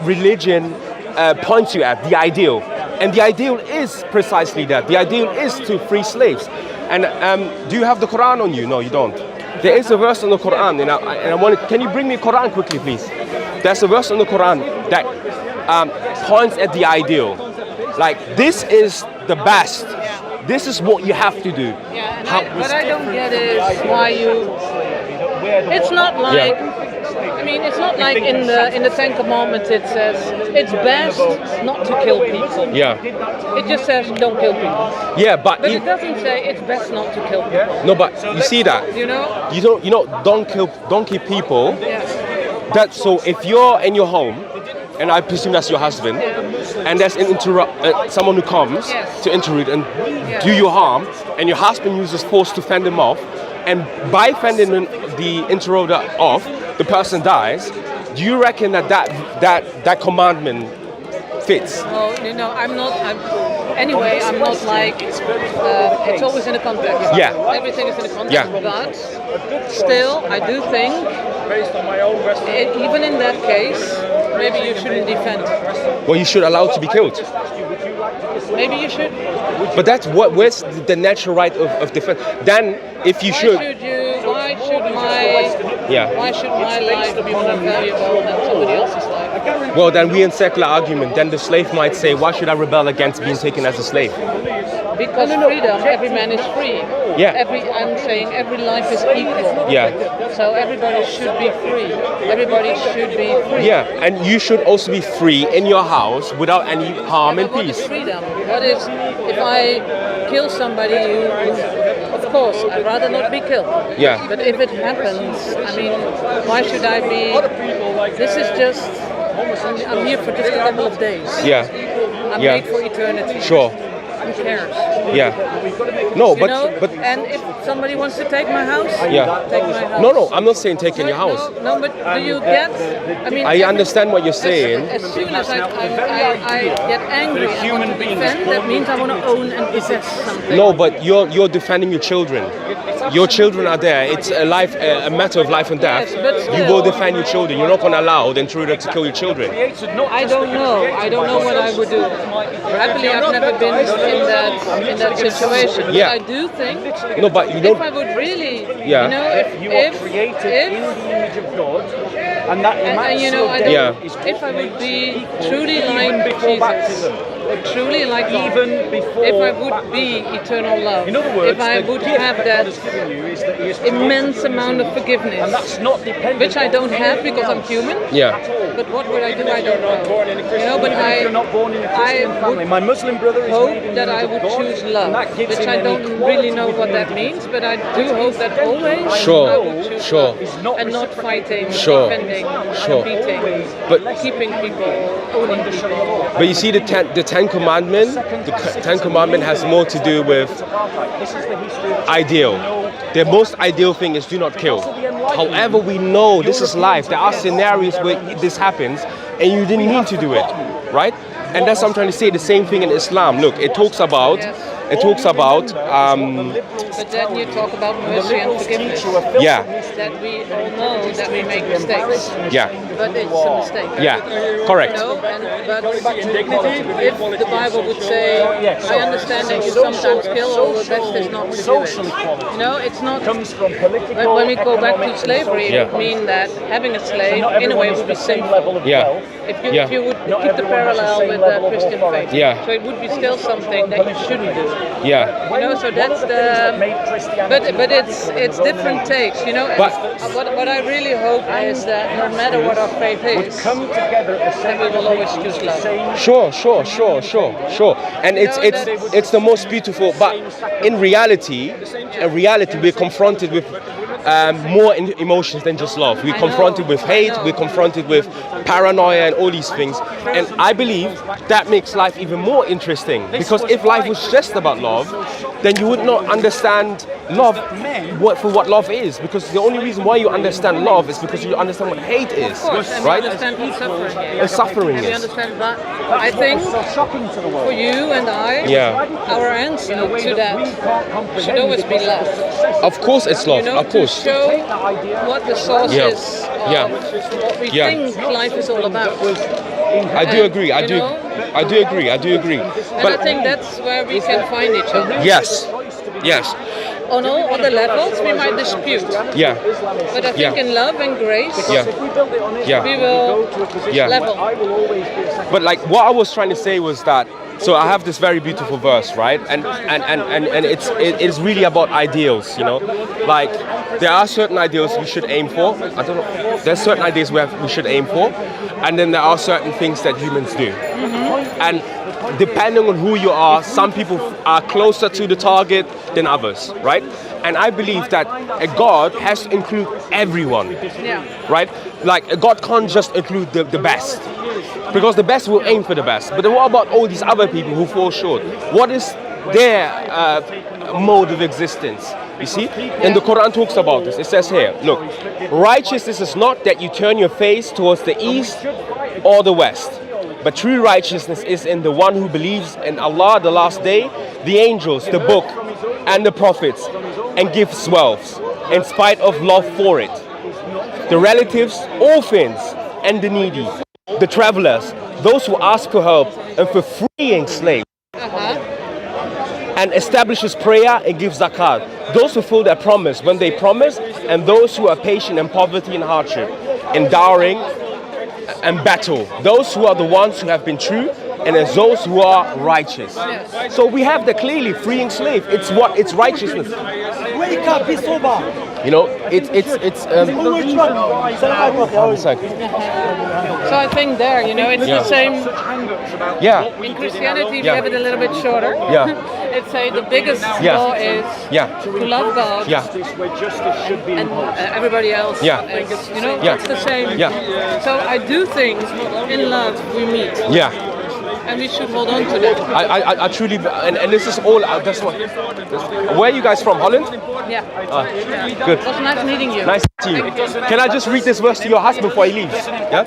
religion points you at, the ideal. And the ideal is precisely that. The ideal is to free slaves. And do you have the Quran on you? No, you don't. There is a verse in the Quran, and I want to, can you bring me Quran quickly, please? There's a verse in the Quran that points at the ideal. Like, this is the best. This is what you have to do. Yeah, what I don't get is why you... It's not like... I mean, it's not like in the Ten Commandments it says it's best not to kill people. Yeah. It just says don't kill people. Yeah, but it doesn't say it's best not to kill people. No, but you see that. You know? Don't kill people. Yes. That so if you're in your home, and I presume that's your husband, and there's someone who comes to intrude and do you harm, and your husband uses force to fend him off, and by fending the intruder off, the person dies. Do you reckon that commandment fits? Oh, I'm not like. It's always in the context. Yeah. Everything is in the context. Yeah. But still, I do think, even in that case, maybe you shouldn't defend. Well, you should allow it to be killed. Maybe you should. But where's the natural right of defense? Then, if you should. Why should my life be more valuable than somebody else's life? Well, then we in secular argument. Then the slave might say, why should I rebel against being taken as a slave? Because freedom, every man is free. Yeah. I'm saying every life is equal. Yeah. So everybody should be free. Everybody should be free. Yeah, and you should also be free in your house without any harm and what peace. Is freedom? What is if I kill somebody? Of course, I'd rather not be killed. Yeah. But if it happens, I mean, why should I be? This is just. I'm here for just a couple of days. Yeah. I'm made for eternity. Sure. Who cares? Yeah. No, but and if somebody wants to take my house, take my house. No, I'm not saying taking your house. No, but do you get? I mean, I understand what you're saying. As soon as I get angry and want to defend, that means I want to own and possess something. No, but you're defending your children. Your children are there. It's a matter of life and death. Yes, but still, you will defend your children. You're not going to allow the intruder to kill your children. I don't know. I don't know what I would do. Happily, I've never been in that situation. Yeah. But I do think. No, but you don't. If I would really, Yeah. if if I would be truly like Jesus, or truly like God, if I would be eternal love, if I would have that immense amount of forgiveness, which I don't have because I'm human. Yeah. But what would I do? I don't know. But I would my Muslim brother is hope that I would choose love, which I don't really know what that means, but I do hope that always I would choose love and not fighting, defending, beating, but keeping people, owning people. But you see, the Ten Commandments, the Ten Commandment has more to do with ideal. The most ideal thing is do not kill. However, we know this is life. There are scenarios where this happens and you didn't mean to do it, right? And that's what I'm trying to say. The same thing in Islam. Look, it talks about. But then you talk about mercy and forgiveness. Yeah. That we all know that we make mistakes. Yeah. But it's a mistake. Yeah. Correct. But if the Bible would say, I understand that you sometimes kill, or the best is not to do it. It's not. When we go back to slavery, it would mean that having a slave, in a way, would be sinful. Yeah. If you would keep the parallel with the Christian faith. Yeah. So it would be still something that you shouldn't do. Yeah. So that's the. But it's different takes. But what I really hope is that no matter what our faith is, that we will always choose love. Sure. And it's the most beautiful. But in reality, we're confronted with more emotions than just love. We're confronted with hate. We're confronted with paranoia and all these things. And I believe that makes life even more interesting. Because if life was just about love, then you would not understand love for what love is. Because the only reason why you understand love is because you understand what hate is, right? You understand what suffering is. Suffering You is. understand that? I think for you and I, our answer to that should always be love. Of course, it's love. Of course. To show what the source is of what we think life is all about. I do agree. I do agree. I do agree. And I think that's where we can find each other. Yes. Yes. On all other levels, we might dispute. Yeah. But I think in love and grace, Yeah. Yeah. we will level. But like what I was trying to say was that, so I have this very beautiful verse, right? And it's really about ideals, you know? Like there are certain ideals we should aim for. I don't know. There's certain ideas we should aim for, and then there are certain things that humans do. And depending on who you are, some people are closer to the target than others, right? And I believe that a God has to include everyone, right? Like a God can't just include the best, because the best will aim for the best. But then what about all these other people who fall short? What is their mode of existence? You see? And the Quran talks about this. It says here, look, righteousness is not that you turn your face towards the east or the west, but true righteousness is in the one who believes in Allah, the last day, the angels, the book, and the prophets, and gives wealth in spite of love for it. The relatives, orphans, and the needy, the travelers, those who ask for help, and for freeing slaves, and establishes prayer and gives zakat. Those who fulfill their promise when they promise, and those who are patient in poverty and hardship, enduring and battle. Those who are the ones who have been true, and as those who are righteous. So we have the clearly freeing slave. It's righteousness. Wake up, be sober. You know, it's So I think there, you know, it's the same. Yeah. In Christianity, we have it a little bit shorter. Yeah. It's say the biggest law is to love God. And everybody else. Is, you know, it's the same. So I do think in love we meet. And we should hold on to that. I truly, and this is all, that's what, where are you guys from, Holland? Yeah. Good. It was nice meeting you. Nice to meet you. Can I just read this verse to your husband before he leaves? Yeah?